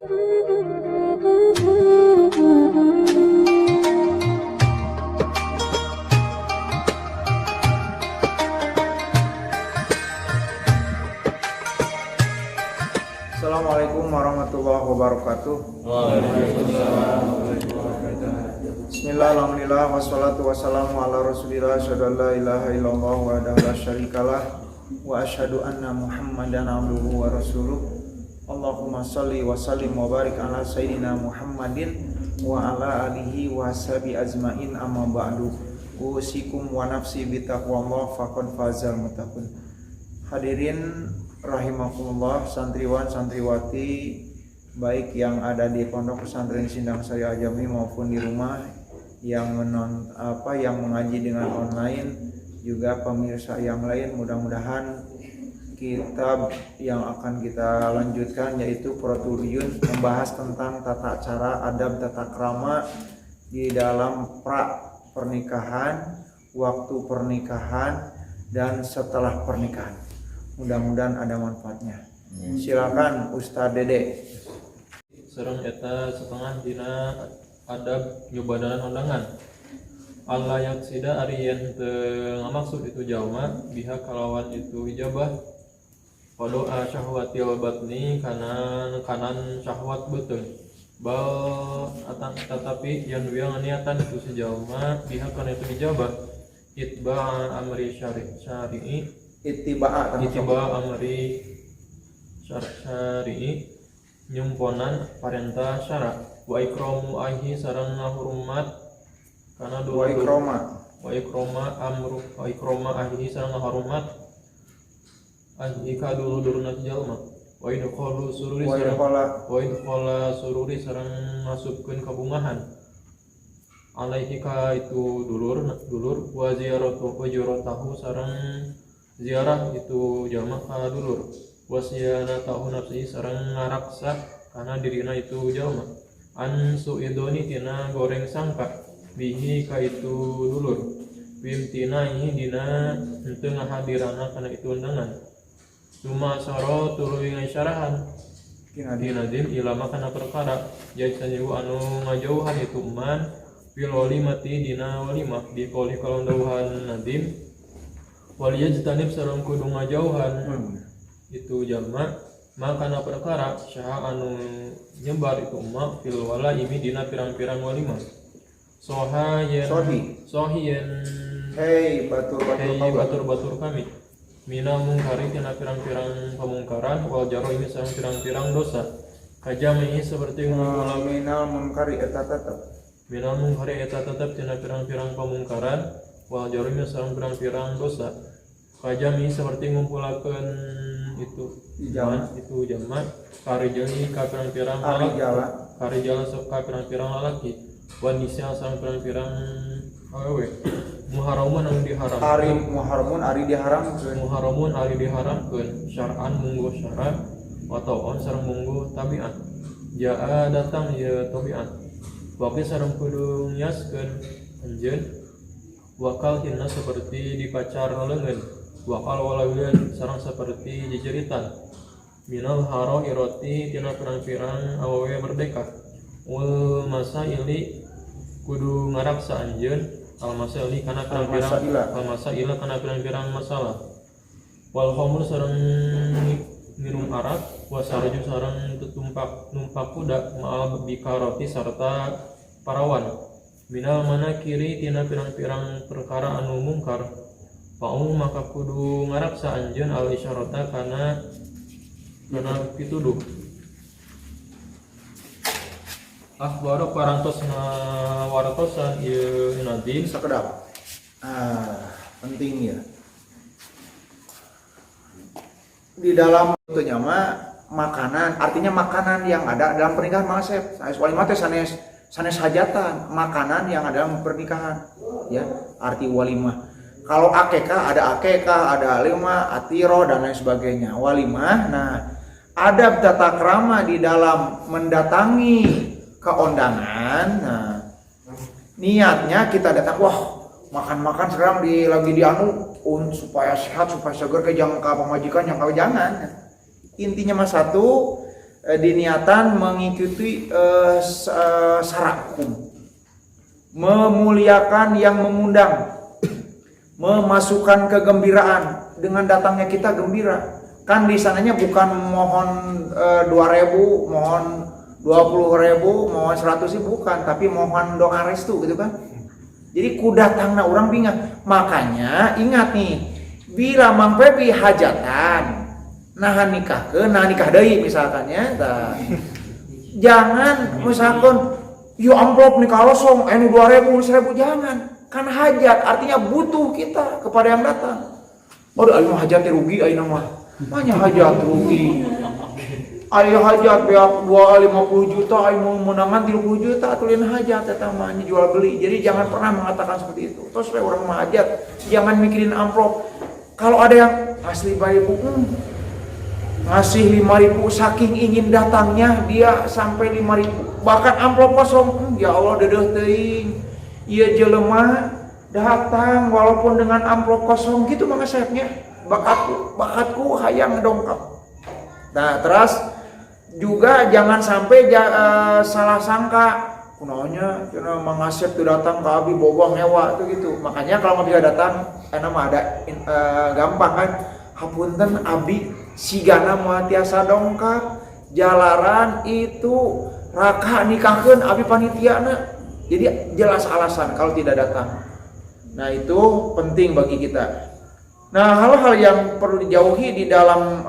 Assalamualaikum warahmatullahi wabarakatuh. Bismillah, alhamdulillah, wassalatu wassalamu ala rasulillah, asyhadu an la ilaha illallah wa la syarikalah, wa asyhadu anna muhammadan abduhu wa rasuluh. Allahumma salli wa sallim wa barik ala sayyidina Muhammadin wa ala alihi wa ashabi ajmain, amma ba'du. Usikum wa nafsi bitaqwallah faqad fazal muttaqun. Hadirin rahimakumullah, santriwan santriwati baik yang ada di Pondok Pesantren Sindang Sari Ajami maupun di rumah yang yang mengaji dengan online, juga pemirsa yang lain. Mudah-mudahan kitab yang akan kita lanjutkan yaitu Proturiun membahas tentang tata cara adab tata krama di dalam pernikahan, waktu pernikahan, dan setelah pernikahan. Mudah-mudahan ada manfaatnya. Silakan Ustadz Dede. Sareng eta setengah dina adab nyobadanan undangan. Allah yaksida ari yen teu ngamaksud itu jalma biha kalawan itu ijabah padoa syahwatil batni kanan syahwat beuteung. Bal tetapi yang dua niatan itu sejalma biha kana itu ijabah itba amri syari'i Itiba amri syar'i nyumponan parentah syara wa ikramu ahi sareng ngahormat kana dulur wa ikrama ahi sareng ngahormat ahi ka dulurna jalma wa idkhalu sururi sareng masukkeun kabungahan alaihi ka itu dulur wa ziyaratahu sareng ziarah itu jalma ka dulur, wasyana tahu nafsi sareng ngaraksa kana dirina itu jalma, ansu idoni tina goreng sangka bihi ka itu dulur, wimtinai dina henteu ngahadirana kana itu undangan, cuma saro tuluy ngasyarahan dinadin ilama kana perkara jaisanyu anu ngajauhan itu man fil walimati dina walimah di qoli kalon dawuhan nadim waliya jitanib sareng kudu ngajauhan itu jalma makana perkara syaha anu nyebar itu emak fil walaimi dina pirang-pirang walimah sohiyen hei batur kami mina mungkari tina pirang-pirang pamungkaran wal jaro ini sareng pirang-pirang dosa kajami seperti minal mungkari eta tetep tina pirang-pirang pamungkaran wal jarimi sareng pirang-pirang dosa kajami seperti ngumpulakeun itu jama karijali ka pirang-pirang karijala sok ka pirang-pirang lalaki wan nisa sareng pirang-pirang awewe muharamun anu diharamkeun syar'an munggu syara atau sareng munggu tabiat jaa datang ya tabiat waqi sareng kudu nyaskeun anjeun wakal hina seperti dipacar leungeun wakal walawian sareng seperti jejeritan minal haro iroti tina pirang-pirang awewe merdeka ul masaili kudu ngaraksa anjeun al masaili kana pirang-pirang masalah wal khamr sareng minum arak wasarju sareng numpak kuda ma'al bikaroti sarta parawan minal mana kiri tina pirang-pirang perkara anu mungkar pa'u maka kudu ngaraksa anjeun al isyarata kana pituduh akhbaro parantos ngawartosan ieu nadim sakedap penting ya di dalam tentunya makanan, artinya makanan yang ada dalam pernikahan masep sanes walimah teh sanes hajatan, makanan yang ada dalam pernikahan ya, arti walimah. Kalau akekah, ada lima, atiro dan lain sebagainya. Walimah, nah adab tata krama di dalam mendatangi keundangan. Nah, niatnya kita datang, wah makan sekarang lagi supaya sehat, supaya seger, ke jangka pemajikan, jangka jangan. Intinya mah satu, diniatan mengikuti syarat hukum, memuliakan yang mengundang, memasukkan kegembiraan. Dengan datangnya kita gembira. Kan di sananya bukan mohon 2.000, mohon 20.000, mohon 100.000, bukan, tapi mohon doa restu gitu kan. Jadi ku datangna orang bingung. Makanya ingat nih, bila Mang Pepi hajatan, nah nikah deui misalkan ya. Jangan misalkan yo amplop nikah losong, 2.000, 1.000, jangan. Kan hajat artinya butuh kita kepada yang datang. Oh, ayo hajat rugi ayeuna mah. Manya hajat rugi. Ayo hajat beak 50 juta, ayo mau menangan 30 juta, tulin hajat eta mah jual beli. Jadi jangan pernah mengatakan seperti itu. Terus orang mah hajat, jangan mikirin amplop. Kalau ada yang asli 5.000, ngasih 5.000 saking ingin datangnya dia sampai 5.000. Bahkan amplop kosong, ya Allah dedeh teuing. Ieu jelema datang walaupun dengan amplop kosong gitu mah ngasepnya. Bakatku hayang ngedongkap. Nah, terus juga jangan sampai salah sangka kunaonnya cenah mangasep tuh datang ke abi boba mewah tuh gitu. Makanya kalau mau bisa datang karena mah ada gampang kan. Hapunten abi sigana moal tiasa dongkap jalaran itu raka nikahkeun abi panitiana. Jadi jelas alasan kalau tidak datang. Nah, itu penting bagi kita. Nah, hal-hal yang perlu dijauhi di dalam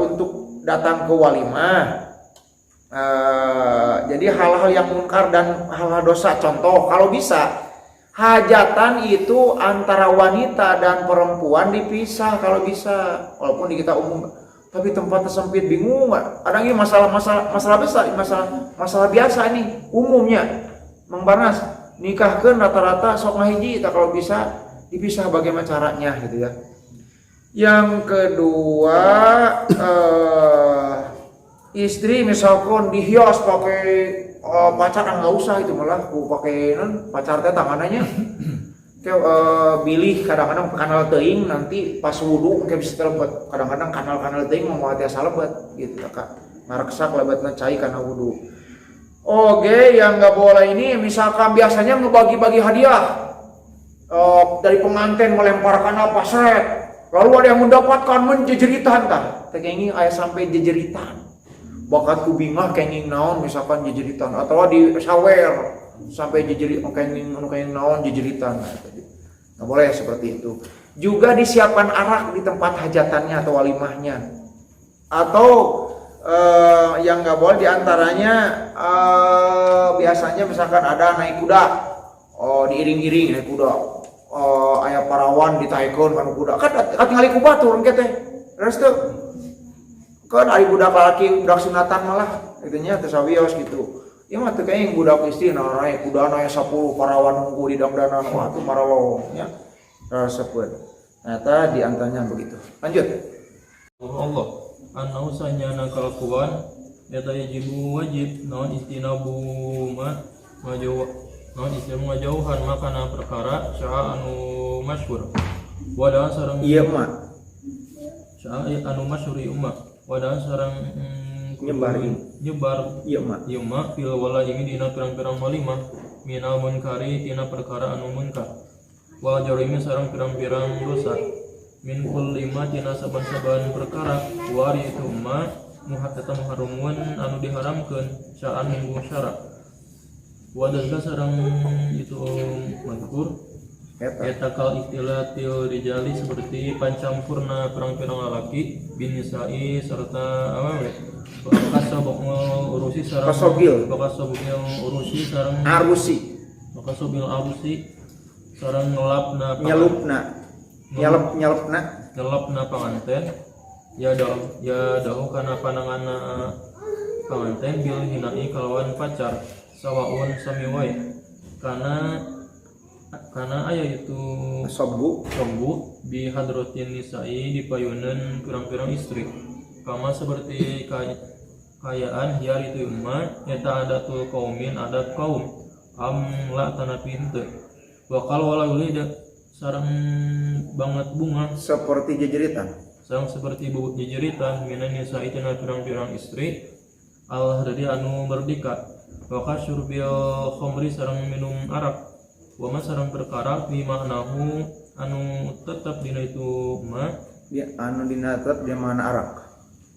untuk datang ke walimah. Jadi hal-hal yang munkar dan hal-hal dosa. Contoh, kalau bisa hajatan itu antara wanita dan perempuan dipisah kalau bisa. Walaupun di kita umum, tapi tempatnya sempit, bingung nggak? Ada ini masalah besar, masalah biasa nih umumnya. Mang Barnas nikahkeun rata-rata sok ngahiji, kalau bisa dipisah bagaimana caranya gitu ya. Yang kedua, istri misalkan dihias pakai pacar nggak usah, itu malah ku pakai pacar teh tangannya bilih kadang-kadang kanal teuing nanti pas wudu kayak bisa lebet, kadang-kadang kanal teuing mau tiasa lebet gitu Kak, ngareksak lebetna cai karena wudu. Oke, yang nggak boleh ini misalkan biasanya ngebagi-bagi hadiah dari pengantin melemparkan apa set, lalu ada yang mendapatkan menjejeritan kan, kayak ini ayah sampai jejeritan, bakatku bingah kenging naon misalkan jejeritan, atau di sawer sampai jejeritan kenging naon jejeritan, nggak boleh seperti itu. Juga disiapkan arak di tempat hajatannya atau walimahnya, atau yang nggak boleh diantaranya biasanya misalkan ada naik kuda, diiring-iring naik kuda, aya parawan ditaikon kan kuda, kan tinggal ku batur engke teh restu kan ari budak laki budak sunatan malah itunya teh sawios gitu. Ieu mah teh kayaknya budak istri naik kuda naik 10 parawan nunggu di dangdanan, wah tuh maralong nya rasepeun. Ternyata diantaranya begitu. Lanjut. Allah anau sanyana kalakuan eta yajibu wajib naon istinabu ngajauhan makana perkara syaa anu masyhur wada sareng Iya mah syaa anu masyhur umma wada sareng nyebar iya mah fil walaimi dina pirang-pirang walimah minal munkari tina perkara anu munkar wal jarimi sareng pirang-pirang dosa min kulli ma tina saban-saban perkara wari itu ma muhattata muharramun anu diharamkeun sya'an minggu syara wa dalika sareng itu mazkur eta kal istilatil rijali seperti pancampurna perang-perang lalaki bin nisa'i serta awewe kasabok urusi sareng kasobogil urusi sareng kasobil arusi sareng ngelapna nyelupna panganten ya dahu kana pananganna panganten bil hinai kalawan pacar sawaun sami wae kana aya itu sobu bi hadratin nisa'i di payunan pirang-pirang istri kama seperti kayaan hiar itu umat eta adatul qaumin adat kaum la tanapi henteu wa qal wala ulida sareng banget bunga seperti jejeritan minan nisa'i tina pirang-pirang istri al-hariri anu merdeka wa kasyurbil khamri sareng minum arak wa ma sareng perkara fi maknahu anu tetap dina itu ma Ya anu dina tetep di mana arak.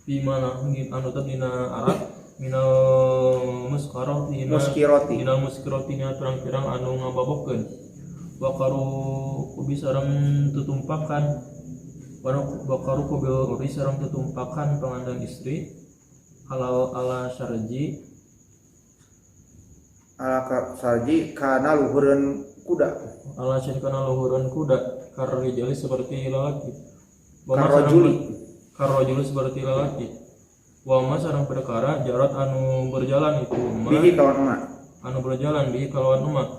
fi maknahu anu tetap dina arak minal muskirati minal muskirati dina pirang-pirang anu ngababokeun wa karu kubi sareng tutumpakan wa karu kubil uri sareng tutumpakan pangandang istri halal ala syarji Ala sarji kana luhureun kuda. ala syarji kana luhureun kuda karrijali seperti lelaki karrojuli seperti lelaki wa ma sareng perkara jarat anu berjalan itu Bihi kawan emak. anu berjalan di kalawan emak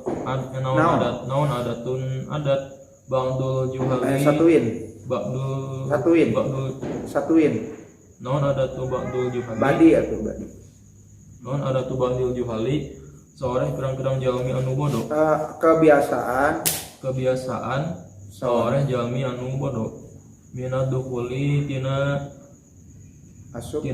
naon adatun adat ba'dul juhali Satuin. naon adatu ba'dul juhali Badi atuh badi. naon adatu ba'dul juhali seorang pirang-pirang jalmi anu bodoh Kebiasaan seorang jalmi anu bodoh minadukhuli tina asup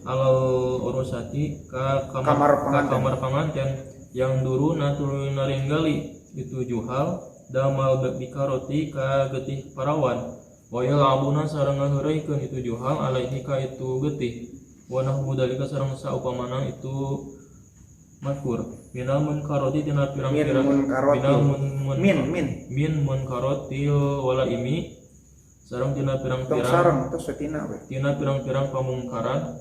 alal urusati ka kamar panganten yang duruna turun naringgali itu juhal damal bikaroti ka getih parawan wayal abuna sareng ngaheureukeun itu juhal alaihi ka itu getih wa nahwu dalika sareng saupamana itu makur minal munkaroti tina pirang-pirang min munkarotil wala imi sareng tina pirang-pirang tina pirang-pirang pamungkaran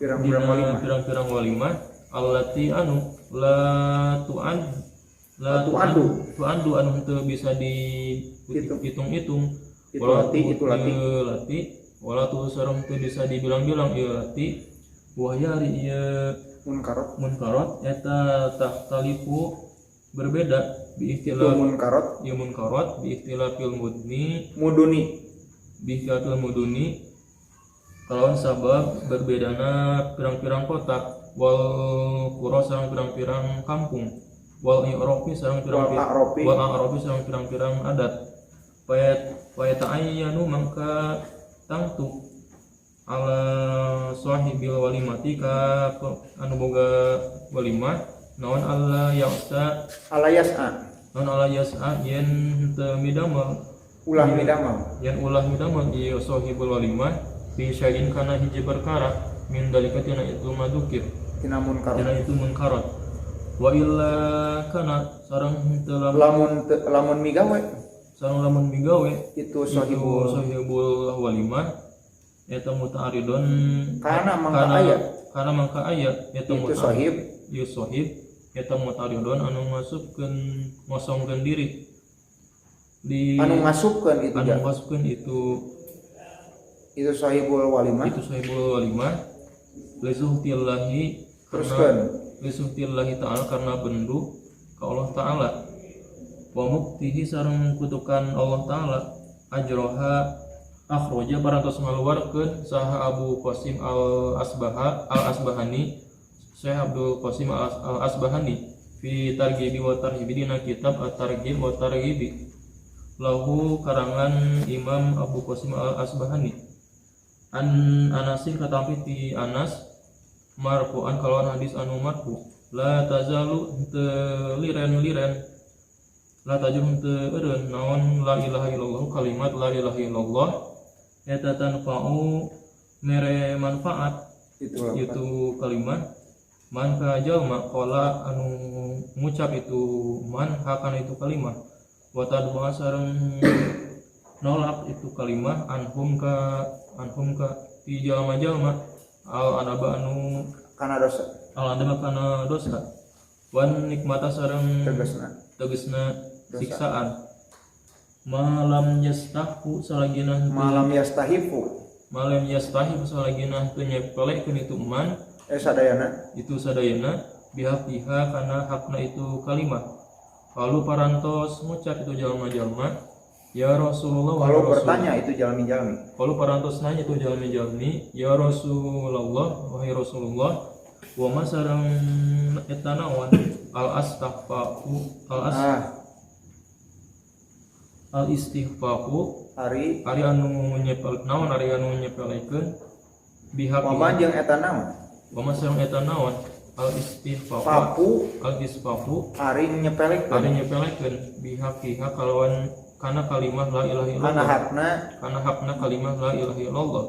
pirang-pirang walimah allati anu la tu'andu anu teu bisa dihitung-hitung wala tu sareng teu bisa dibilang-bilang ieu lati wahyari ieu munkarot eta tahtalifu berbeda bi istilah munkarot bi istilahil muduni kalawan sabab berbedana pirang-pirang kota wal qura sareng pirang-pirang kampung wal i'rafi sareng pirang-pirang adat ta'ayyanu mangka tangtu ala sahibil walimati ka anu boga walimah naon ala yasa yen teu midamel ulah midamel ieu sahibul walimah fi syai'in kana hiji perkara min dalika tina itu madukir tina itu munkarat wa illa kana sareng teu lamun migawe itu sahibul walimah eta muta'aridun kana mangka aya eta sahib eta muta'aridun anu ngosongkeun diri anu ngasupkeun itu sahibul walimah lisuhtillahi ta'ala karena bendu ka Allah ta'ala wa muktihi sareng kutukan Allah ta'ala ajroha akhroja barantos ngaluarkeun saha Abu Qasim al-Asbahani Syekh Abdul Qasim al-Asbahani fi targhibi wa tarhibi dina kitab at-targhib wa targhibi lahu karangan Imam Abu Qasim al-Asbahani Anasin katampi ti Anas marfu'an kalawan hadis anu marfu la tazalu liren la tajum eureun naon la ilaha illallah kalimat la ilaha illallah eta tanfa'u mere manfaat itu kalimat man ka jalma qala anu ngucap itu man hakana itu kalimat wa tadba sareng nolak itu kalimat anhum ka ti jalma-jalma al anaba anu kana dosa wan nikmata sareng tegasna siksaan malam yastahifu salagina teu nyepelekeun itu man sadayana biha kana hakna itu kalimat lalu parantos ngucap itu jalma-jalma ya Rasulullah lalu bertanya itu jalmi-jalmi lalu parantos nanya itu jalmi-jalmi ya Rasulullah wahai Rasulullah wa ma sareng eta naon al istighfaru ari anu nyepelekeun Waman jeung eta naon? Wama sareng eta naon al istifaq ari nyepelekeun bihaqiha kalawan kana kalimah la ilaha illallah kana hakna kalimah la ilaha illallah.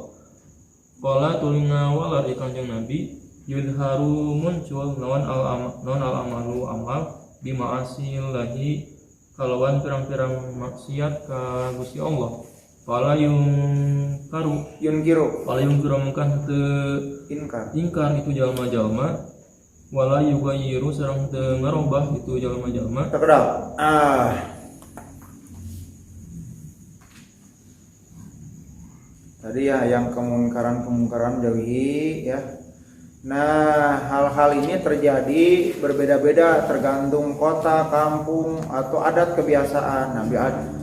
Qala tulinga walar Kanjeng Nabi yudharu muncul naon al amalu amal bima'asillahi kalawan pirang-pirang maksiat ka Gusti Allah. Fala yungkiru mungkah teu ingkar itu jalma-jalma, wala yughayyiru sareng teu ngarobah itu jalma-jalma. Tadi ya yang kemungkaran jauhi ya. Nah, hal-hal ini terjadi berbeda-beda tergantung kota, kampung atau adat kebiasaan. Nah,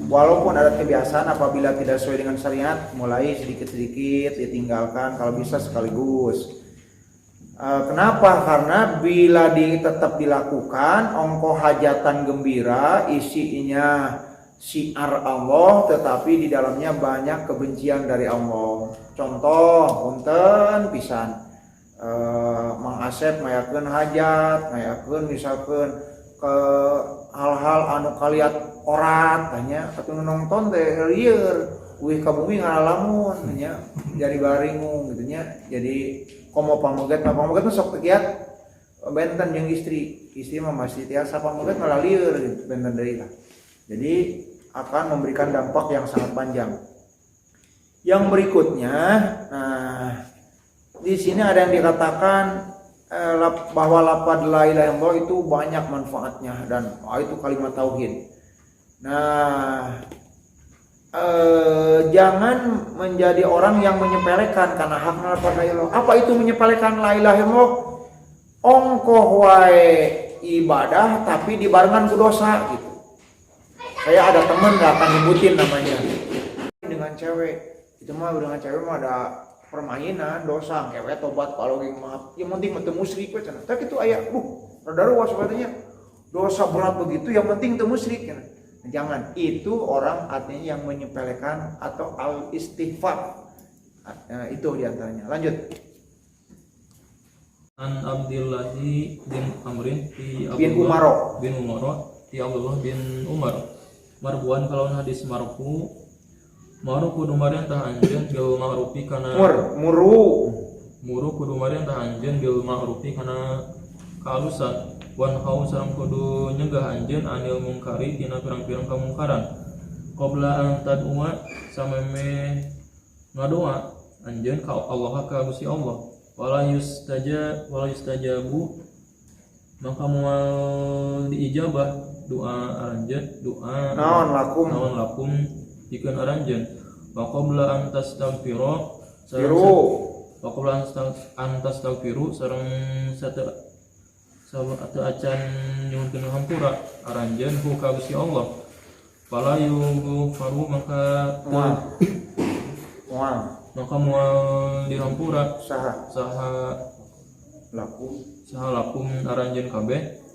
walaupun adat kebiasaan apabila tidak sesuai dengan syariat, mulai sedikit-sedikit ditinggalkan, kalau bisa sekaligus. Kenapa? Karena bila tetap dilakukan, ongkoh hajatan gembira, isinya syiar Allah, tetapi di dalamnya banyak kebencian dari Allah. Contoh, punten pisan. Mang Asep ngayakeun hajat, ngayakeun misalkan ke hal-hal anu kaliat orat tanya atuh nonton teh lieur wih ka bumi ngalamun nya jadi baringung gitu nya. Jadi komo pamoget mah sok tegiat benten jeung istri mah masih tiasa pamoget malah lieur gitu benten deui lah. Jadi akan memberikan dampak yang sangat panjang. Yang berikutnya, nah di sini ada yang dikatakan bahwa lafaz la ilaha illallah itu banyak manfaatnya dan itu kalimat tauhid. Nah, jangan menjadi orang yang menyepelekan karena hakna lafaz la ilaha illallah. Apa itu menyepelekan la ilaha illallah? Ongkoh wae ibadah tapi dibarengan ku dosa gitu. Saya ada teman enggak akan nyebutin namanya. Dengan cewek, itu mah dengan cewek mah ada permainan dosa kewe tobat kalau ge maaf yang penting teu musyrik we cenah. Tapi itu aya rada ruas katanya dosa berat begitu yang penting teu musyrik cenah. Jangan, itu orang artinya yang menyepelekan atau al istighfar. Nah, itu diantaranya. Lanjut. An Abdillahi bin Amrin bin Umaro ti Abdullah bin Umar marbuan kalau hadis marfu kudu marian tah anjeun bil ma'rufi kana muru kudu marian tah anjeun bil ma'rufi kana kaalusan wan hau sareng kudu nyegah anjeun anil mungkari tina pirang-pirang kamungkaran qabla an tad'ua sameme ngadoa anjeun ka Allah ka Gusti Allah wala yustajabu maka moal diijabah doa aranjeun doa naon lakum dikeun aranjeun wa qabla an tastaghfiru sareng sateu acan nyuhunkeun hampura aranjeun ku ka Gusti Allah fala yughfaru maka moal dihampura saha lakum aranjeun kabeh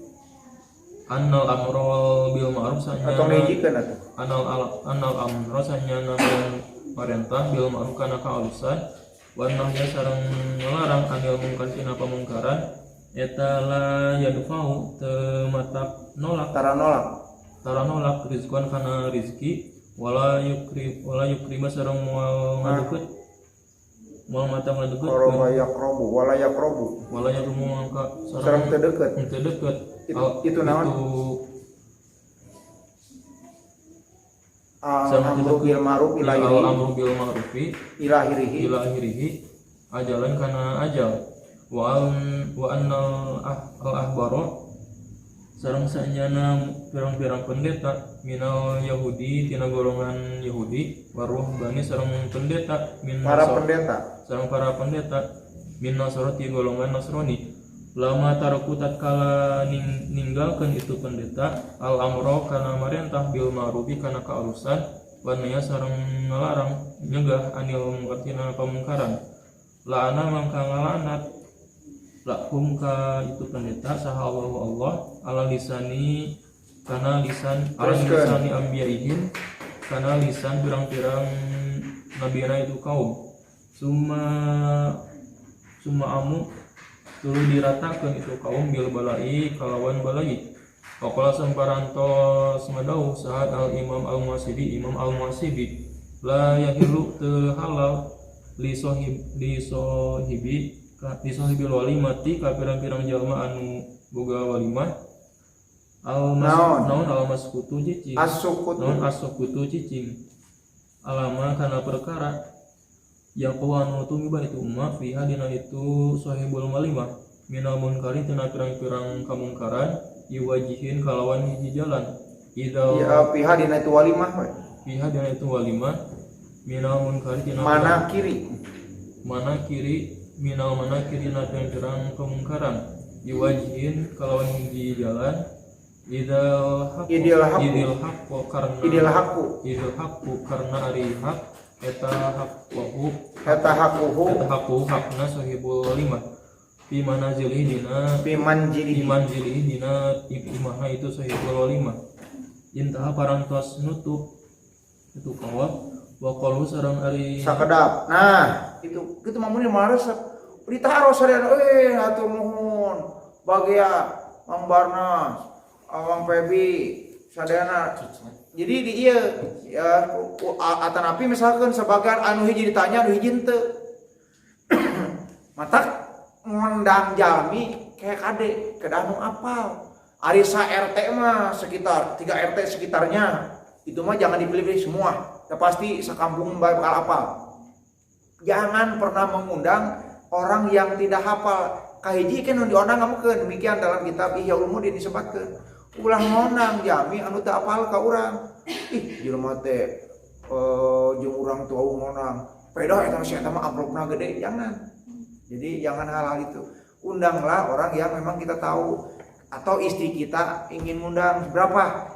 annal amro bil ma'ruf sanya atau ngejikeun atuh annal amro sanya namun parentah bil ma'ruf kana kaalusan wan nahya sareng ngelarang anil mungkar tina pamungkaran eta la yadfa'u teu matap tara nolak rizqan kana rizki wala yukriba sareng moal ngadeukeut moal mata ngadeukeut wala yaqrabu mangka sareng teu deukeut itu naon al-amru bil ma'ruf ila akhirih ajalan kana ajal wa annal ahbaro sareng saenyana pirang-pirang pendeta minal yahudi tina golongan Yahudi waruhbani sareng pendeta para pendeta min nasrani golongan Nasrani lama taraku tatkala ninggalkeun itu pendeta al amro kana marentah bil ma'rufi kana kaalusan wanaya sareng ngalarang nyegah anil mungkartina pamungkaran la'ana mangka ngalanat lakum ka itu pendeta saha Allah ala lisani kana lisan ala lisani anbiyaihim kana lisan pirang-pirang nabiyana itu kaum summa summa amu tuluy diratakeun itu kaum bil balai kalawan balai. Faqala samparantos madau sahat al imam al muhasibi la yahilu teu halal li sohibil walimati ka pirang-pirang jalma anu boga walimah al maskutu cicing as-sukutu cicing alama kana perkara yang anu tumiba itu umma fiha dina itu sohibul walimah minal munkari tina pirang-pirang kamungkaran iwajihin kalawan hiji jalan idal ya pihak dina itu walimah minal munkari tina mana kiri minal mana kiri na pirang kemungkaran iwajihin kalawan hiji jalan idil hakku karena ari hak eta hakuhu hakna sahibul walimah pimanjili dina imahna itu sahibul walimah intaha parantos nutup itu kawat wa qalu sareng ari sakedap. Nah itu kitu mamun mares ditaruh sareana hatur nuhun bagia Mang Barnas Mang Febi sadayana. Jadi di ieu ya atanapi misalkan sebagian anu hiji ditanya anu hiji teu matak ngundang jalmi kayak kade kedah nu apal arisa RT mah sekitar 3 RT sekitarnya itu mah jangan dipilih-pilih semua ya pasti sekampung bakal apal. Jangan pernah mengundang orang yang tidak hafal kahiji kan diundang ngamukeun demikian dalam kitab Ihya Ulumuddin disebutkeun ulah ngondang jami anu teu apal ka urang jelema teh jeung urang teu ngondang pedah eta si eta mah amplopna gede jangan. Jadi jangan hal-hal itu. Undanglah orang yang memang kita tahu atau istri kita ingin ngundang berapa?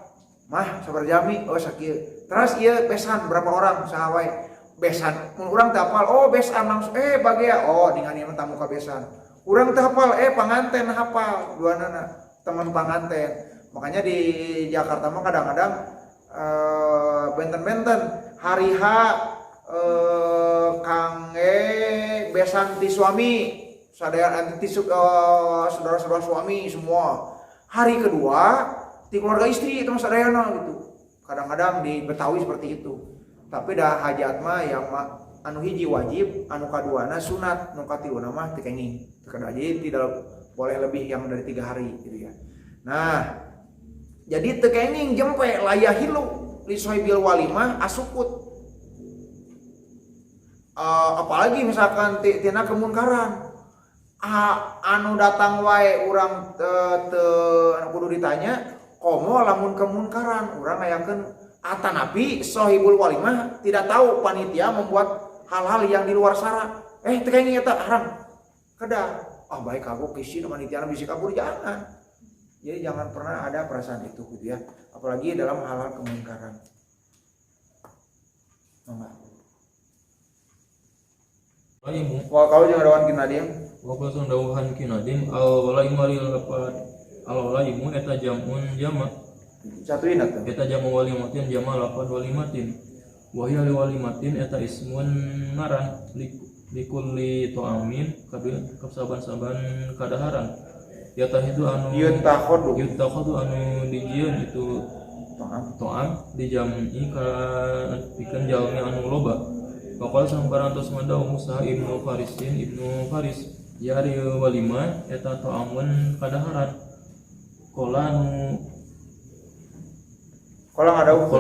Mah sabar jami oh sakieu. Terus ieu besan berapa orang saha wae? Besan mun urang teu hafal oh besan langsung bagia oh dengan ieu tamu ka besan. Urang teu hafal panganten hafal duanana teman panganten. Makanya di Jakarta mah kadang-kadang benten-benten hari H kangge besan ti suami sadaya ti saudara-saudara suami semua. Hari kedua ti keluarga istri itu sadayana gitu. Kadang-kadang di Betawi seperti itu. Tapi dah hajat mah yang anu hiji wajib, anu kaduana sunat, anu katiluna mah teu kenging. Jadi tidak boleh lebih yang dari 3 hari gitu ya. Nah, jadi teu kenging jempe layahilu li sohibil walimah asukut. Apalagi misalkan tina kemunkaran anu datang wae urang kudu ditanya komo lamun kemunkaran urang ngayakeun atanapi sohibul walimah tidak tahu panitia membuat hal-hal yang di luar syarat teu kenging eta haram kedah baik kagok kisi panitia bisi kabur jangan. Jadi jangan pernah ada perasaan itu gitu ya apalagi dalam hal-hal kemunkaran. Wa kalau jangan dawan kinadim. Wa kalau dawan kinadim al-walaimu eta jamun jama. Satu inat tuh. Eta jamu walimatin jama lafad walimatin. Wa hiya walimatin eta ismun ngaran likulli ta'amin kabil saban-saban kadaharan. Ya tahidu anu yutakhadu anu dijieun itu ta'am dijam'i ka pikeun jalmi anu loba. Faqala samparantos madau Musa ibnu Faris ya ari walimah eta ta'amun kadaharan qala ngadau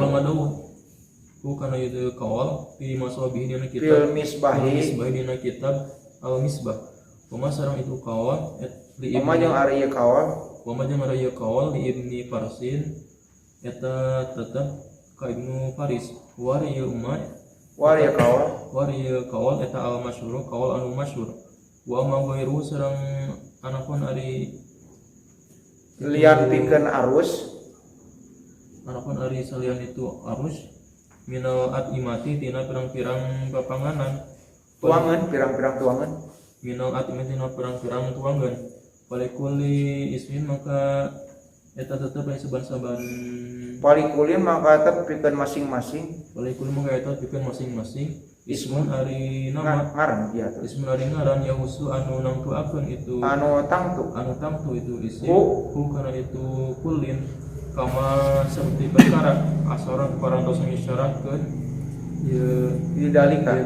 ku kana ieu kawal fi masabih dina kitab misbah dina kitab al misbah pama sareng itu kawal pama jeung ari ieu kawal di Ibni Farsin eta tetep ka Ibnu Faris Wariya kawal eta al masyhur kawal anu masyhur wa ma ghairu sareng anapun ari lian pikeun arus anapun ari salian itu arus minal atimati tina pirang-pirang papanganan pirang-pirang tuangan minal atimati tina pirang-pirang tuangan palikuli ismin maka eta tetep aya saban-saban palikulin maka tetep pikeun masing-masing palikuli maka eta pikeun masing-masing Ismun ari nama ngaran dia tuh. ismun ari ngaran yahusu anu nangtuakeun itu Anu tangtu. itu isim Hu. karena itu kulin kama seperti perkara asaran parantos mengisyaratkeun ye Didalika.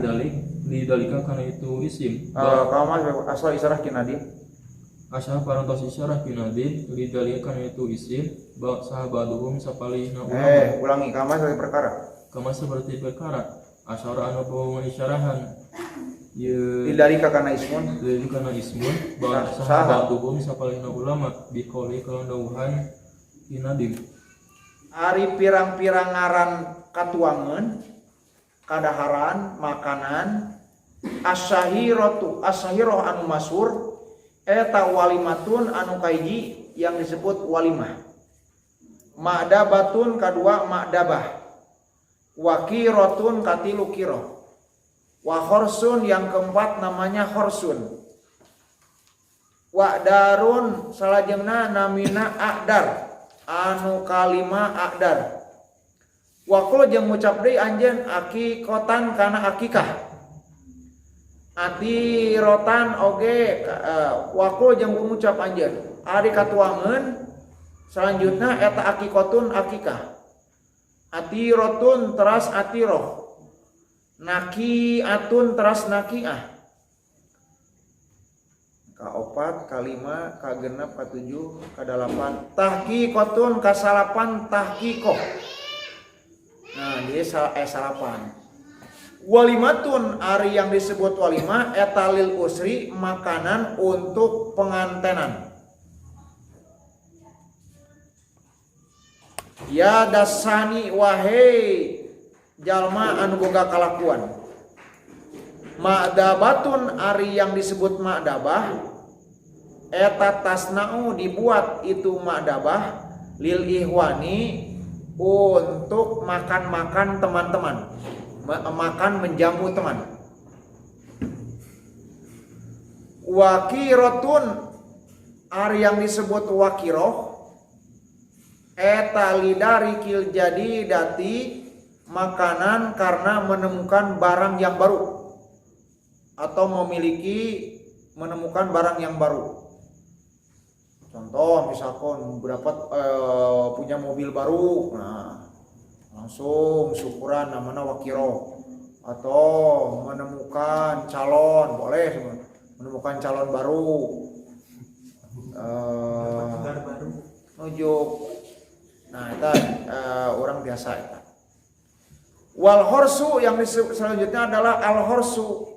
lidalika karena itu isim Kama asal isarah kinadi. asal parantos isyarah kinadin lidalika karena itu isim sahabaduhum sapalihna ulama Ulangi kama sebagai perkara. kama seperti perkara asyara anu pengisyarahan ye Didalika kana ismun. lidalika karena ismun Saha. sahabaduhum sapalihna ulama biqauli kalau dauhan kinadim Ari pirang-pirang ngaran katuangan, kadaharan, makanan, asyahiratu, asyahirah anu masyhur eta walimatun anu kaiji yang disebut walimah. Ma'dabatun kadua ma'dabah. Wakiratun katilu kiro. Wa khorsun yang keempat namanya khorsun. Wa darun salajengna namina a'dar. Anu kalima a'dar. Wakul jeung ngucap deui anjeun akikotan kana akikah. Ati rotan oge wakul jeung ngucap anjeun ari katuangeun selanjutnya eta akikotun akikah. Ati rotun teras atiroh. Naki atun teras nakiah. Kaopat, kalima, kagenep, katujuh, kadalapan. Tahqiqotun kasalapan tahqiqoh. Nah, dia salapan. Walimatun ari yang disebut walimah eta lil usri makanan untuk pengantenan. Ya dasani wahai jalma anu boga kalakuan. Ma'dabatun ari yang disebut ma'dabah eta tasna'u dibuat itu ma'dabah lil ihwani untuk makan-makan teman-teman, makan menjamu teman. Wakiratun ari yang disebut wakiroh eta lidarikil jadi dati makanan karena menemukan barang yang baru atau menemukan barang yang baru. Contoh misalkan punya mobil baru, nah langsung syukuran namanya wakiro. Atau menemukan calon, boleh menemukan calon baru. Nujuk. Nah, itu orang biasa itu. Wal horsu yang selanjutnya adalah al horsu.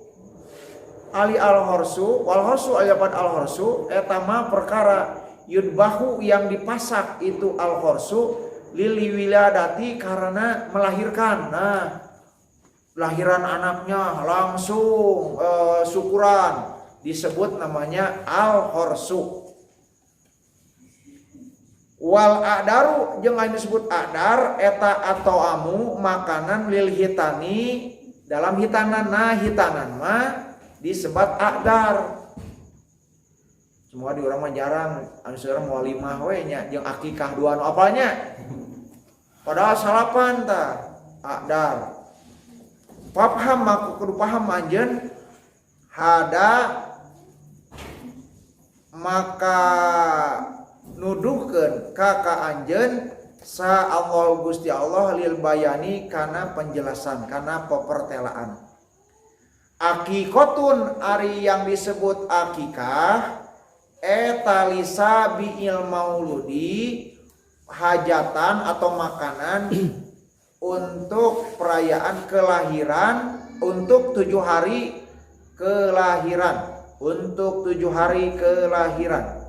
Ali al horsu, wal horsu ayapan al horsu etama perkara yudbahu yang dipasak itu al horsu lili wiladati karena melahirkan. Nah, lahiran anaknya langsung syukuran disebut namanya al horsu. Wal a'daru jeung anu disebut a'dar eta atau amu makanan lil hitani dalam hitanan. Nah, hitanan mah disebut a'dar. Semua di urang mah jarang anu seueur walimah we nya jeung akikah dua anu apalnya. Padahal salapan tah a'dar. Paham aku kudu paham anjeun hada maka nuduhkeun ka anjeun sa Allah Gusti Allah lil bayani kana penjelasan kana pepertelaan. Akikotun ari yang disebut akikah eta lisa biil mauludi hajatan atau makanan untuk perayaan kelahiran untuk 7 hari kelahiran, untuk 7 hari kelahiran.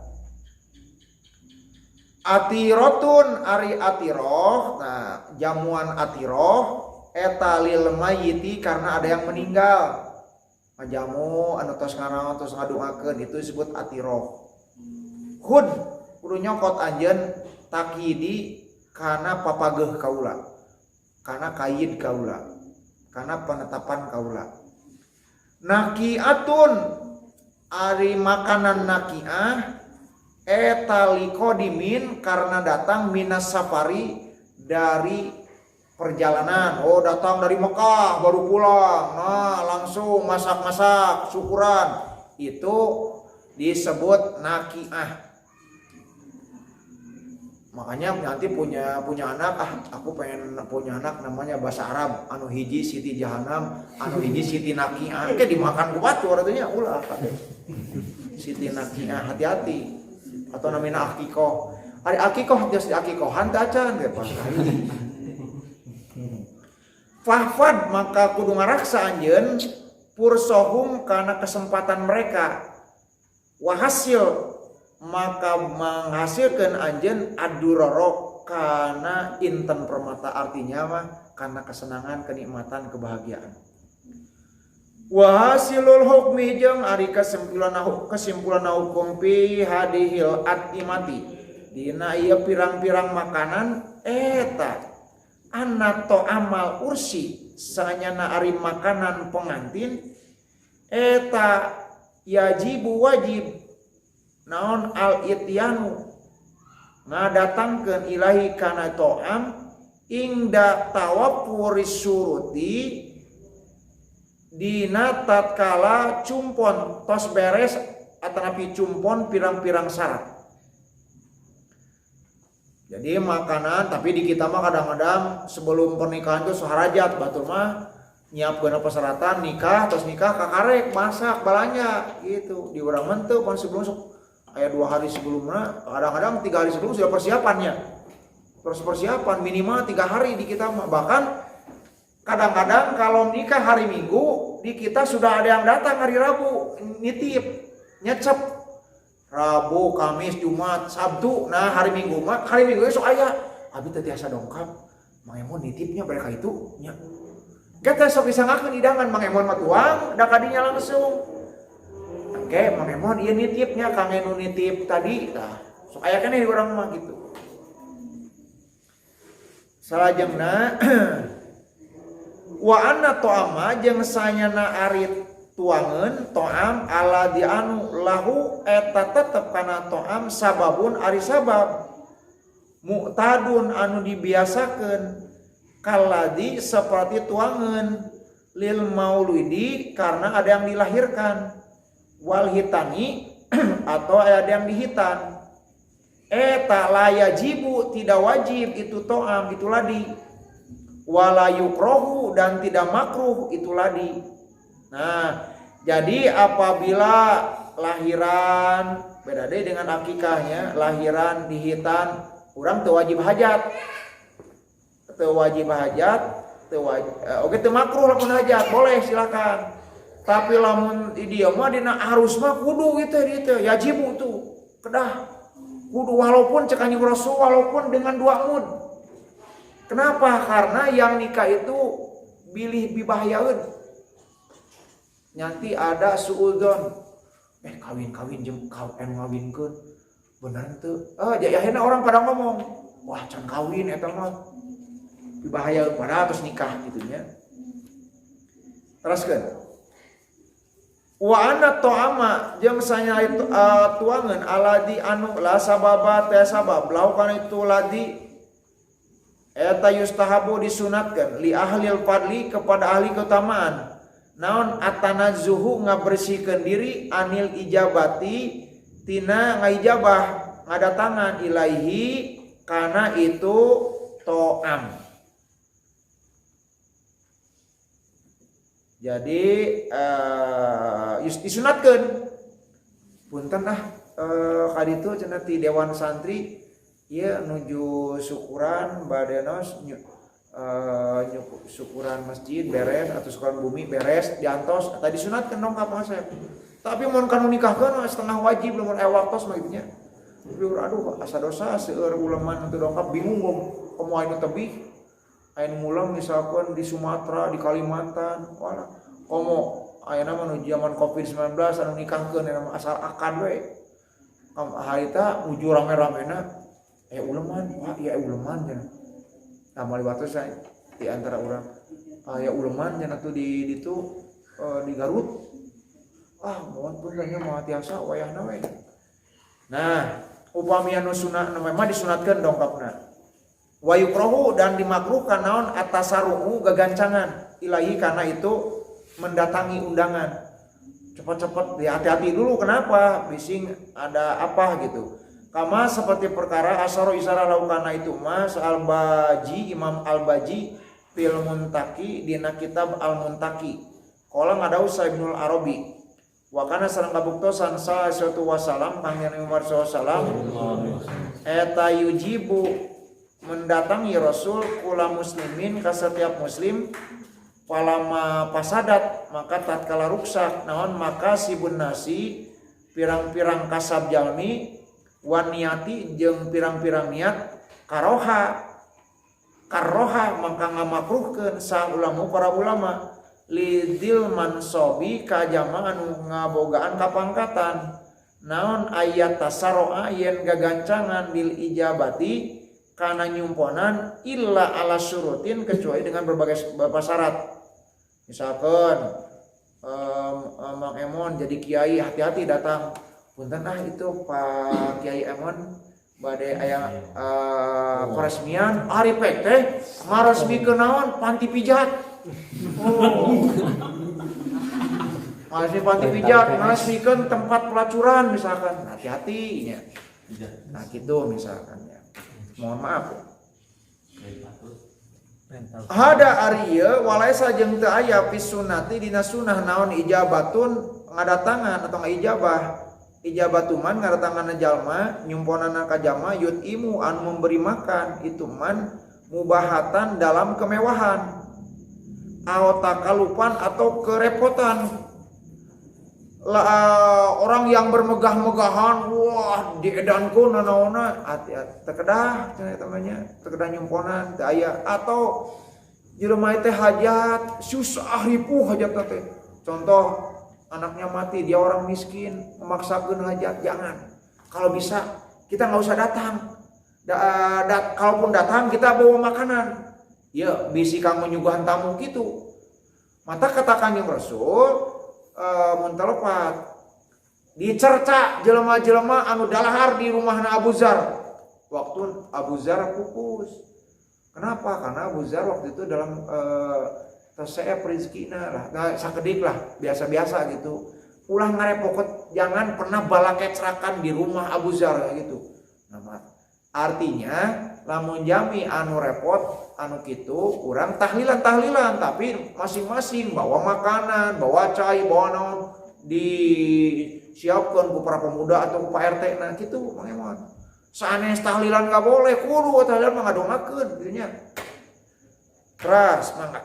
Atirotun ari atiroh, nah jamuan atiroh eta lil mayyiti karena ada yang meninggal. Ngajamu anu tos ngaraon tos ngadungakeun itu disebut atiroh. Hud kudu nyokot anjeun takyidi kana papageuh kaula. Kana kayid kaula. Kana penetapan kaula. Nakiatun ari makanan nakiah eta liqodimin karena datang minas safari dari perjalanan, oh datang dari Mekah baru pulang, nah langsung masak-masak syukuran, itu disebut nakiah. Makanya nanti punya anak, aku pengen punya anak namanya bahasa Arab, anu hiji Siti Jahanam, anu hiji Siti Nakiah, kayak dimakan ku batu artinya ulah Siti Nakiah, hati-hati. Atau namanya akikoh, ari akikoh geus di akikohan teh acan ge pas fahfad maka kudu ngaraksa anjeun pursohum karena kesempatan mereka, wahasil maka menghasilkan anjen adurorok karena inten permata, artinya mah karena kesenangan, kenikmatan, kebahagiaan. Wahasilul hukmi jeung ari kesimpulan hukum fi hadihil atimati dina ieu pirang-pirang makanan eta anato amal ursi sanyana ari makanan pengantin eta yajibu wajib naon al-ityanu ngadatangkeun ilahi kana to'am ingda tawapuris suruti dina tatkala cumpon tos beres atanapi cumpon pirang-pirang syarat. Jadi makanan, tapi di kita mah kadang-kadang sebelum pernikahan tuh saharajat batur mah nyiapkeun persyaratan nikah, terus nikah kakarek masak balanya gitu. Di urang mah teu pan sebelum aya 2 hari sebelumnya, kadang-kadang 3 hari sebelum sudah persiapannya. Terus persiapan minimal 3 hari di kita, bahkan kadang-kadang kalau nikah hari Minggu, di kita sudah ada yang datang hari Rabu, nitip, nyecep. Rabu, Kamis, Jumat, Sabtu, nah hari Minggu esok aya. Abi teh tiasa dongkap, Mang Emon nitipnya mereka itu nya. Kita sok disangakeun idangan Mang Emon mah tuang, da kadinya langsung. Oke, Mang Emon ieu nitipnya Kang Enu nitip tadi, tah sok aya keneh urang mah gitu. Salajengna wa anna to'ama jeung sanyana ari tuangeun to'am ala di anu lahu eta tetep kana to'am sababun ari sabab mu'tadun anu dibiasakeun kaladi seperti tuangeun lil maulidi karena ada yang dilahirkan wal hitani atau ada yang dihitan eta layajibu tidak wajib itu to'am itu ladi wala yukrohu dan tidak makruh itu ladi. Nah jadi apabila lahiran beda deh dengan akikahnya, lahiran dihitan urang teu wajib hajat, oke teu makruh lamun hajat boleh silakan. Tapi lamun dia mah dina harus mah kudu gitu yajibu tuh kedah kudu walaupun cek Kanjeng Rasul walaupun dengan 2 mud. Kenapa? Karena yang nikah itu bilih bibahayaeun. Nanti ada suudzon. Kawin jeung ngawinkeun. Beneran teu? Jayahna orang pada ngomong, wah can kawin eta mah. Bibahayaeun padahal terus nikah gitu nya. Teruskeun. Wa anna to'ama jeung sanya itu tuangeun aladi anu la sababa teh sabab lau kana itu ladi eta yustahabu disunatkeun li ahlil fadli kepada ahli keutamaan naon atanazuhu ngabersihkeun diri anil ijabati tina ngaijabah ngadatangan ilaihi kana itu to'am. Jadi disunatkeun punten kaditu cenah ti dewan santri ieu nuju syukuran badenos syukuran masjid beres atau syukuran bumi beres diantos tadi disunatkeun dong ka Asep. Tapi mun kanu nikahkeun setengah wajib lamun aya waktos mah kitu nya. Aduh asa dosa seueur uleman teu dongkap bingung komo anu tebih. Ayeuna mulang misalkan di Sumatera, di Kalimantan, wala komo ayeuna mah nu zaman Covid-19 anu nikahkeun asal akad we. Harita nuju rame-ramena uleman, wah iya uleman cenah. Nah mali watos di antara urang aya uleman cenah tuh di Garut. Mohon puntennya moal tiasa wayahna we. Nah, upami anu sunah mah disunatkeun dongkapna. Wa yukrahu dan dimakruhkan naon atasaru'u gagancangan ilahi karena itu mendatangi undangan. Cepat-cepat hati-hati dulu kenapa? Bising ada apa gitu. Kama seperti perkara asaru isara laukana itu mas al-Baji Imam al-Baji fil Muntaki dina kitab al-Muntaki. Qala ngadawu Ibnul Arabi. Wa kana sareng kabuktosan sallallahu wasallam panjenengan Muhammad sallallahu eta yujibu mendatangi Rasul kula muslimin ka setiap muslim palama pasadat maka tatkala ruksak naon maka sibun nasi pirang-pirang kasab jalmi wan niati jeung pirang-pirang niat karoha maka ngamakruhkeun sa ulama para ulama lidil mansobi ka jama anu ngabogaan kapangkatan naon ayat tasaroa yen gagancangan bil ijabati kana nyumponan illa ala syurutin kecuali dengan berbagai syarat. Misalkan Mang Emon jadi kiai hati-hati datang. Punten itu Pak Kiai Emon bade aya peresmian hari pek teh ngaresmikeun naon panti pijat. Oh. Ngaresmi panti pijat, ngaresmikeun tempat pelacuran misalkan. Hati-hati nya. Nah gitu misalkan ya. Mohon maaf ya. Hada ariya walaisa jeung teu aya fi sunnati dina sunnah naon ijabatun ngadatangan atau ijabatuman ngadatangan jalma nyumponana ka jalma yutimu anu memberi makan itu man mubahatan dalam kemewahan atau takalupan atau kerepotan. Orang yang bermegah-megahan wah diedankeun nanaonna hati-hati terkedah temannya terkedah nyumponan teu aya atau jelema teh hajat susah ripuh hajat teh contoh anaknya mati dia orang miskin memaksakeun hajat jangan kalau bisa kita nggak usah datang kalaupun datang kita bawa makanan ya bisi kanggo nyuguhan tamu gitu mata kata Kanjeng Rasul muntalopat dicerca jelema-jelema anu dalahar di rumahna Abu Zar waktu Abu Zar pupus. Kenapa? Karena Abu Zar waktu itu dalam terseep rezekina lah, sakedik lah, biasa-biasa gitu. Ulah ngarepokot, jangan pernah balakecrakan di rumah Abu Zar gitu. Nah, artinya lamun jami anu repot anu kitu urang tahlilan tapi masing-masing bawa makanan, bawa cai, bawa naon disiapkeun ku para pemuda atau ku Pak RT nah kitu Mang Emon. Sanes tahlilan enggak boleh, kudu tahlilan mah ngadongakeun kitu nya. Keras mangga.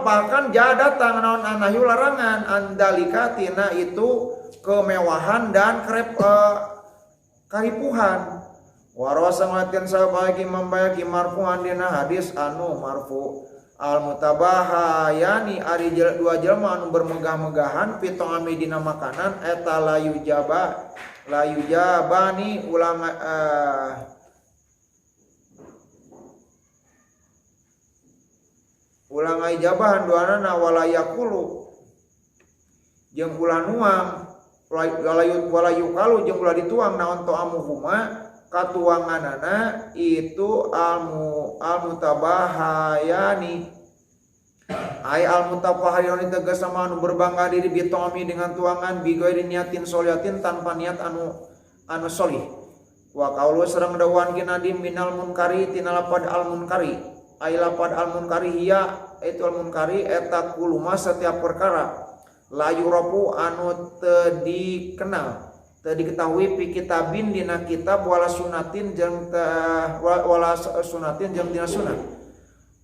Bahkan datang naon anahu larangan andalikatina itu kemewahan dan karipuhan. Warasa ngatian sabagi membayaki marfu'an dina hadis anu marfu al mutabahayani ari dua jelema anu bermegah-megahan pitongami dina makanan eta layujabani ulama ulang ijabahan duanana walayakulu jeung ulah nuang walayukalu jeung ulah dituang naon to'amuhuma katuanganana itu al-mutabahayani ay al-mutabahayani tegas sama anu berbangga diri bitomi dengan tuangan bigoiri niatin soliatin tanpa niat anu solih wa qaulu sareng dawan kinadim minal munkari tinalapad al-munkari ay lapad al-munkari hiya itu al-munkari eta kuluma setiap perkara layu ropu anu teu dikenal teu diketahui pi kitabin dina kitab wala sunatin jeung dina sunat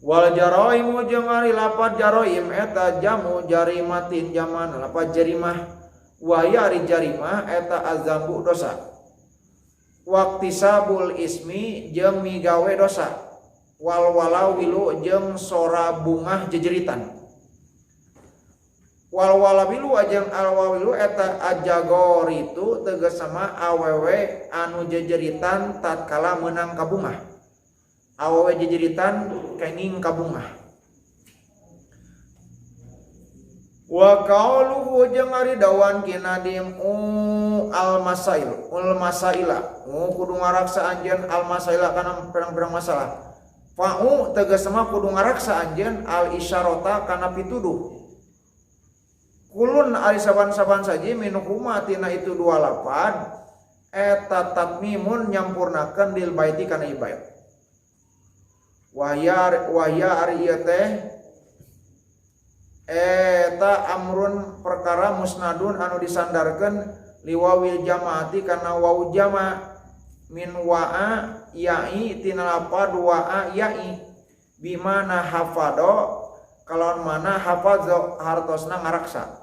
wal jaraimu jeung ari lapad jaraim eta jamu jarimatin jaman lapad jarimah wa ya ari jarimah eta azambu dosa waqtisabul ismi jeung migawe dosa wal walawilu jeung sora bungah jejeritan wal walawilu jeung al wawilu eta ajagor itu tegas sama awewe anu jejeritan tatkala meunang kabungah awewe jejeritan kenging kabungah Wa qauluhu jeung ari dawan kinadim al masaila kudu ngaraksa anjeun al masaila kana perang-perang masalah. Fa'u tegas mah kudu ngaraksa anjeun al isyarata kana pituduh. Kulun ari saban-saban saji minuhuma tina itu dua lapad eta tatmimun nyampurnakeun lil baiti kana ibait. Wahya ari ieu teh eta amrun perkara musnadun anu disandarkeun liwawil jamaati kana wau jama min wa'a ya'i tina lapad wa'a ya'i bimana hafado kalawan mana hafazo hartosna ngaraksa.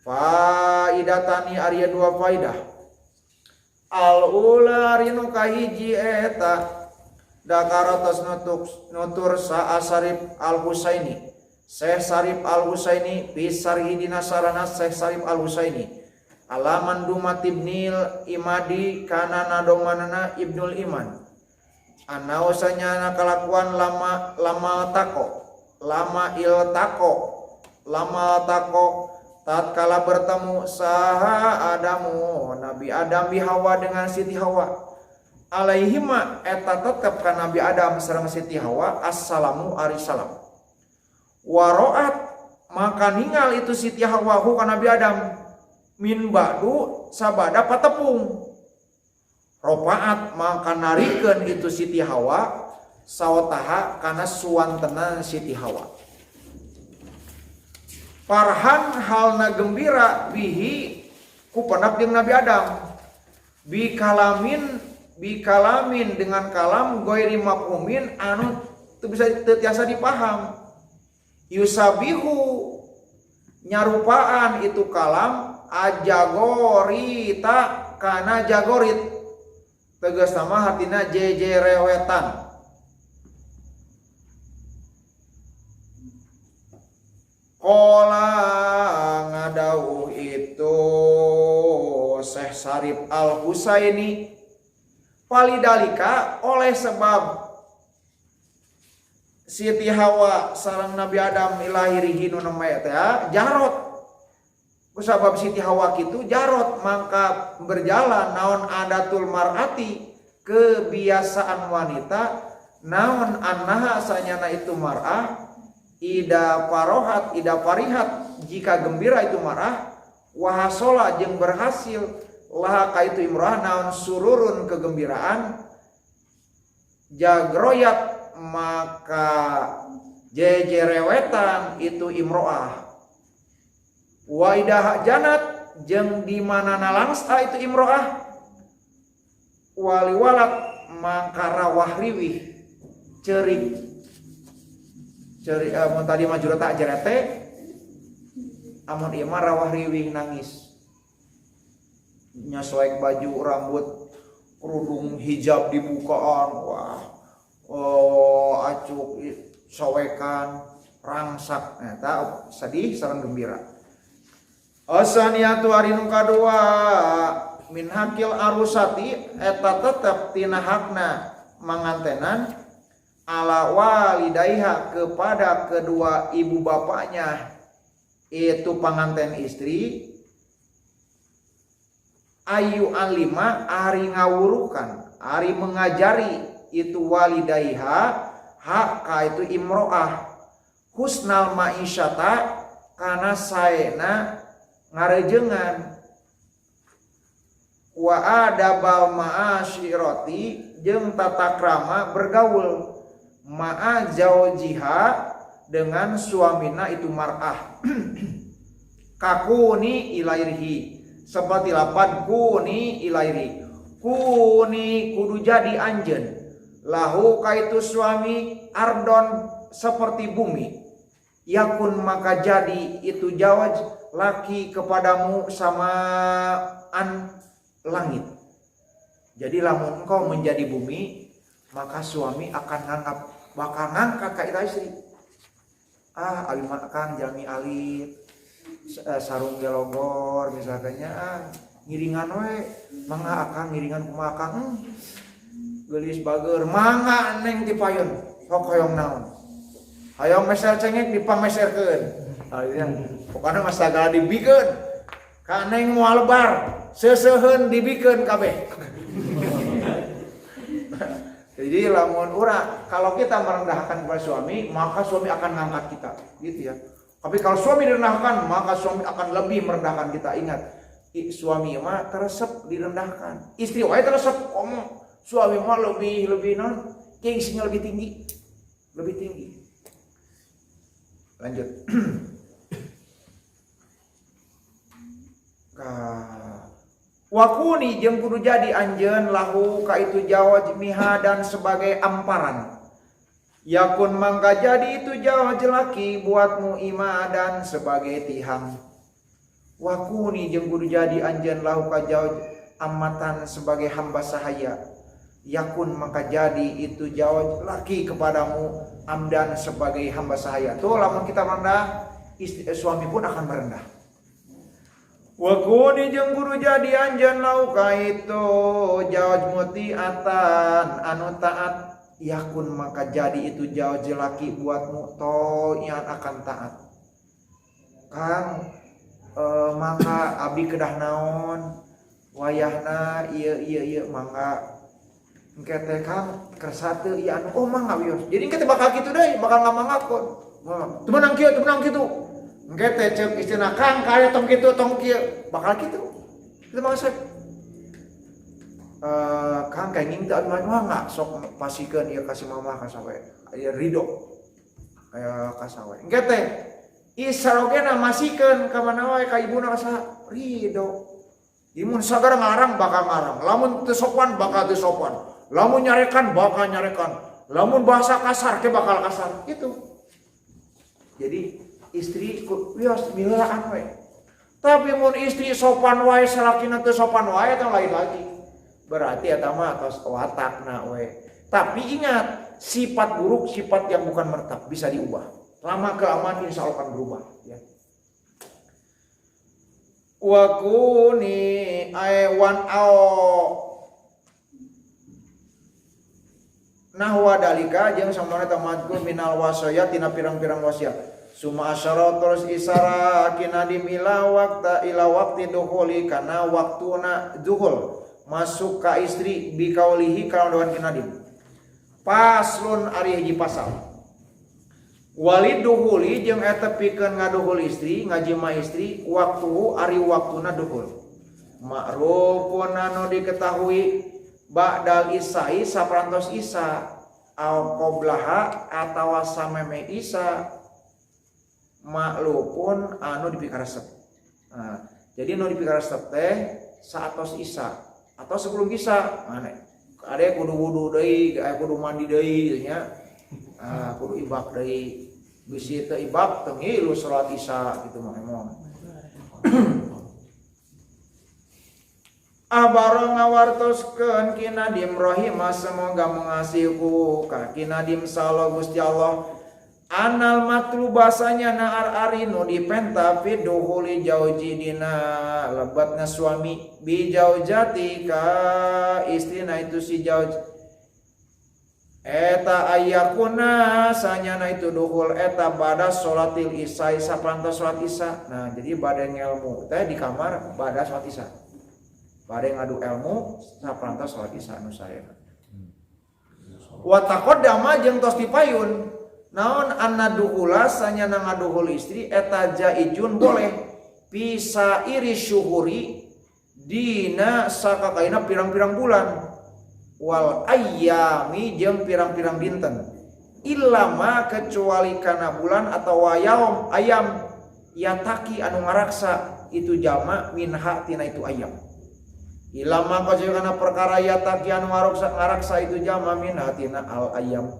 Faidatani ari dua faidah. Al ula rinu kahiji eta dakaratos nutur sa Asarif al-Husaini Syekh Sarif al-Husaini bisarhi dina sarana Syekh Sarif al-Husaini alaman dumat ibnil imadi kana nadomanana ibnul iman anausanya kalakuan lama tako tatkala bertemu saha Adamu Nabi Adam bi Hawa dengan Siti Hawa alaihima eta tetep ka Nabi Adam sareng Siti Hawa assalamu ari salam. Waroat maka ningal itu Siti Hawa hu ka Nabi Adam min ba'du sabada patepung. Ropaat maka narikeun itu Siti Hawa sawataha kana suwantenan Siti Hawa. Farhan halna gembira bihi ku pendak jeung Nabi Adam bi kalamin dengan kalam ghairi mafhumin anu teu bisa tiasa dipaham. Yusabihu nyarupaan itu kalam ajagorita kana jagorit tegas nama hartina jejerewetan. Qala ngadauh itu Syekh Sarif al-Husaini palidalika oleh sebab Siti Hawa sareng Nabi Adam ilahirihi nu nama teh jarot. Kusabab Siti Hawa kitu jarot mangka berjalan naon adatul mar'ati kebiasaan wanita naon annaha sanyana itu mar'ah ida parihat jika gembira itu mar'ah wahasola jeung berhasil laha ka itu imrah naon sururun kegembiraan jagroyat maka jejerewetan itu imro'ah waidah janat jeung di manana langsa itu imro'ah waliwalat maka rawah riwih cerik mun tadi mah jurata jerete amun ieu mah rawah riwih nangis nyasoek baju rambut kerudung hijab dibukaan wah acuk sowekan rangsak eta sedih sareng gembira. Asaniatu ari nu kadua min hakil arusati eta tetep tina hakna mangantenan ala walidaiha kepada kedua ibu bapaknya itu panganten istri ayu alima ari ngawurukan ari mengajari itu walidaiha hak ka itu imro'ah husnal ma'isyata kana saena ngarejengan wa adabal ma'asyirati jeung tata krama bergaul ma'a zaujiha dengan suamina itu mar'ah kakuni ilairhi seperti lapad kuni ilairi kuni kudu jadi anjeun lahu kaitu suami ardon seperti bumi yakun maka jadi itu jawaj laki kepadamu samaan langit. Jadi lamun engkau menjadi bumi maka suami akan bakal ngangkat ka ita istri. Ali makan jami alit sarung gelogor misalnya ngiringan we mangga akang ngiringan kumaha akang geulis bager mangga neng dipayun sok hoyong naon hayong meser cengek dipameserkeun Pokoknya mas segala dibikeun kaneng moal lebar seuseheun dibikeun kabeh. Jadi lamun urang kalau kita merendahkan kepada suami maka suami akan ngangkat kita gitu ya. Tapi kalau suami direndahkan maka suami akan lebih merendahkan kita. Ingat, suami mah teresep direndahkan, istri wae teresep omong. Suami mah lebih non, gengsinya lebih tinggi. Lanjut. Wakuni jeung kudu jadi anjeun lahu ka itu jawaj miha dan sebagai amparan. Yakun mangga jadi itu jawaj laki buatmu ima dan sebagai tihang. Wakuni jeung kudu jadi anjeun lahu ka jawaj amatan sebagai hamba sahaya. Yakun maka jadi itu jawab laki kepadamu amdan sebagai hamba sahaya. Tuh lamun kita merendah, suami pun akan merendah. Wa kuni jeung kudu jadi anjeun lauka itu jawab mutiatan anu taat. Yakun maka jadi itu jawab laki buatmu to yang akan taat. Kang maka abdi kedah naon wayahna ieu mangga engke teh Kang kersa teu ieu anu mangga wios. Jadi engke teh bakal kitu deui, bakal ngamangakon. Teu menang kitu. Engke teh ceuk istrina Kang kaya tong kitu bakal kitu. Itu maksud Kang kenging teu anu mangga sok pasikeun ieu ka si mama ka sawe. Ieu ridho. Aya ka sawe. Engke teh isarogena masikeun ka mana wae ka ibuna ka saha ridho. Imun sagara ngarang bakal ngarang. Lamun teu sopan bakal teu sopan. Lamun nyarekan bakal nyarekan. Lamun bahasa kasar ke bakal kasar. Itu. Jadi istri wios milaan we. Tapi mun istri sopan wae salakina teu sopan wae eta lain lagi. Berarti eta mah tos watakna we. Tapi ingat, sifat buruk sifat yang bukan mertab bisa diubah. Lama kelamaan insya Allah akan berubah ya. Wa kuni aywan nahwa dalika jeung samana tamadkur minal wasaya tina pirang-pirang wasiat. Suma asyara terus isara kinadim ila waqti dukhuli kana waktuna dukhul masuk ka istri bi kaulihi kalawan kinadim. Paslun ari hiji pasal. Walid dukhuli jeung eta pikeun ngaduhul istri ngajima istri waktu ari waktuna dukhul. Ma'rufun anu diketahui ba'dal isai saparantos isa au qoblaha atawa sameme isa maklupun anu dipikaresep. Nah, jadi anu dipikaresep teh saatos isa atau sebelum isa mana ade kudu wudu deui kudu mandi deui nya kudu ibak deui bisi teu ibak teu ngilu salat isa kitu mah emang. Abaro ngawartoskeun kinadim rahimah semoga mengasihiku ka kinadim sallallahu Gusti Allah anal matlu basanya naar arinu dipenta fi duhuli jauji dina lebatna suami bi jaujati ka istrina itu si jauj eta ayakuna sanyana itu duhul eta pada sholatil isya sapantos sholat isya. Nah jadi bade ngelmu teh di kamar bada sholat isya. Bade ngadu ilmu sapantos sholat isya anu saena. Wa taqaddama jeung tos dipayun naon anna duhula sanyana ngaduhul istri eta jaijun boleh bisa iri syuhuri dina sakakaina pirang-pirang bulan wal ayyami jeung pirang-pirang dinten illama kecuali kana bulan atau yaum ayam yataki anu ngaraksa itu jama minha tina itu ayam illama kecuali kana perkara yataki anu ngaraksa itu jama minha tina al ayam.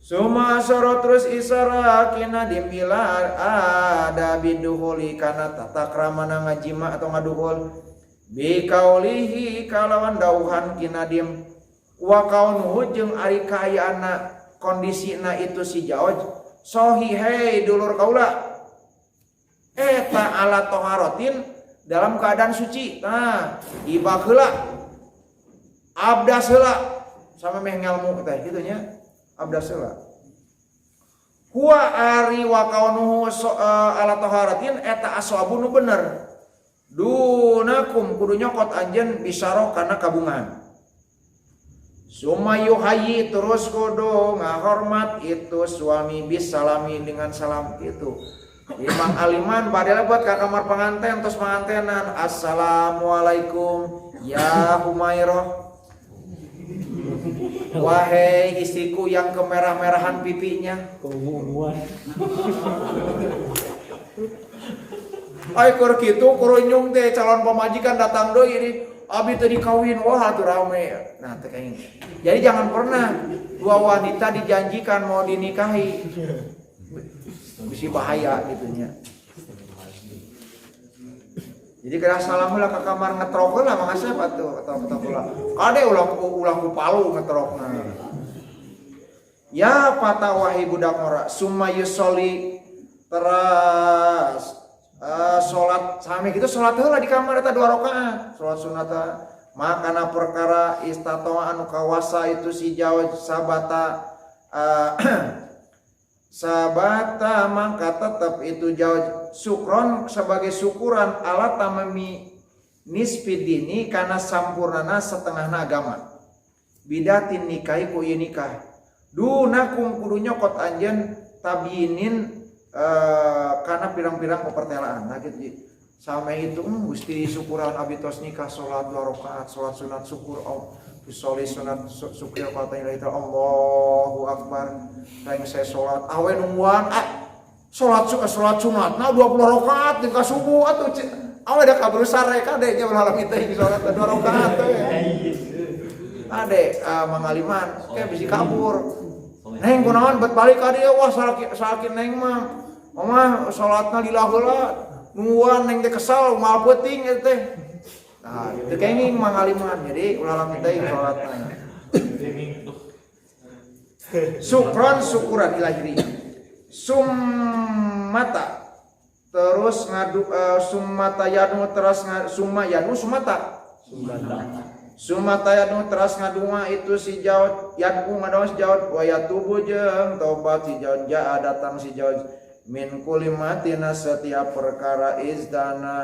Suma asara terus isara kina dimila ada biduhuli kana tata kramana ngajima atau ngaduhul bi kaulihi kalawan dauhan kina dim wa kaunuhu jeung ari kaayana kondisina itu si jauj sahihai dulur kaula eta ala taharatin dalam keadaan suci. Nah ibak heula abdas heula sama meh ngelmu teh kitu nya abdas heula huwa ari wa kaunuhu ala taharatin eta aswabu nu bener dunakum kudu nyokot anjeun bisyaro kana kabungan sumayu hayyi terus kudu ngahormat itu suami bisalami dengan salam itu Imam Aliman badai buat ke kamar pengantin terus pengantinan assalamualaikum ya Humairah wahai istriku yang kemerah-merahan pipinya ay kur kitu kurunyung teh calon pemajikan datang deui ini abi teh dikawin wah atuh rame nah teh kayak jadi jangan pernah dua wanita dijanjikan mau dinikahi bisa bahaya gitunya. Jadi kena salam lah ke kamar ngetrok lah mangasih apa tuh atau pula. Kade ulah ku palu ngetrokna. Ya patah wahai budak ora summa yusolli teras salat sami kitu salat heula di kamar eta 2 rakaat salat sunat makana perkara istatoa anu kawasa itu si jauh sabata sabata mangka tetap itu jauh syukron sebagai syukuran ala tamami nisfidini karena sampurnana setengahna agama bidatin nikahi ku ieu nikah dunakum kudu nyokot anjeun tabinin karena pirang-pirang pepertelaan nah gitu sama itu gusti syukuran abi tos nikah salat 2 rakaat salat sunat syukur Soli sunat syukur fatihah itu Allahu Akbar tayang saya sholat awe nungguan sholat sunat nah 20 rakaat tinggal subuh atuh awe da kabur sare kade nya malam itu sholat 2 rakaat ade mangaliman kayak bisi kabur neng kunaon bet balik ka dieu wah sakit neng mah mama sholatna lillah heula nungguan neng teh kesal moal peuting teh nah, itu kayaknya mangaliman jadi ulah kita yang sholatnya syukron syukuran ilahiri summata terus ngadu summata yanu terus summa yanu sumata yanu terus ngadua itu si jaud yanu ngadua si jaud wayatubu jeung tobat si jaud jaa datang si jaud min kulimatina setiap perkara izdana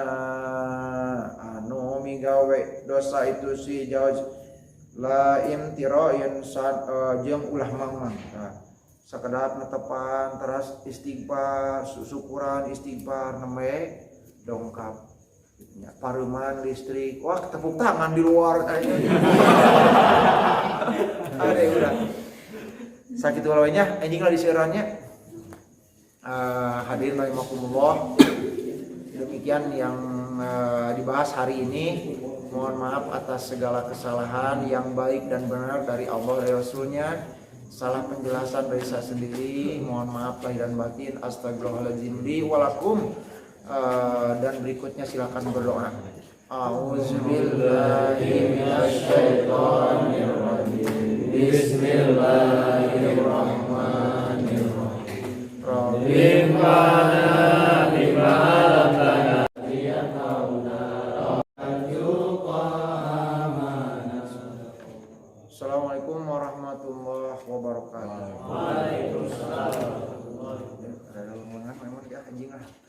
anu migawe dosa itu si jauh la imtiroin jeung ulah mangmang sakedap netepan teras istighfar syukuran istighfar neme dongkap paruman listrik wah tepuk tangan di luar ada udah sakit walawanya anjing lah diseurannya hadirin rahimakumullah demikian yang dibahas hari ini mohon maaf atas segala kesalahan yang baik dan benar dari Allah dan Rasulnya salah penjelasan dari saya sendiri mohon maaf lahir dan batin astagfirullahaladzim li walakum dan berikutnya silakan berdoa a'udzubillahi minasyaitonirrajim bismillahirrahmanirrahim Rabbana bima lana Assalamualaikum warahmatullahi wabarakatuh. Waalaikumsalam. Ada memang ya anjing lah.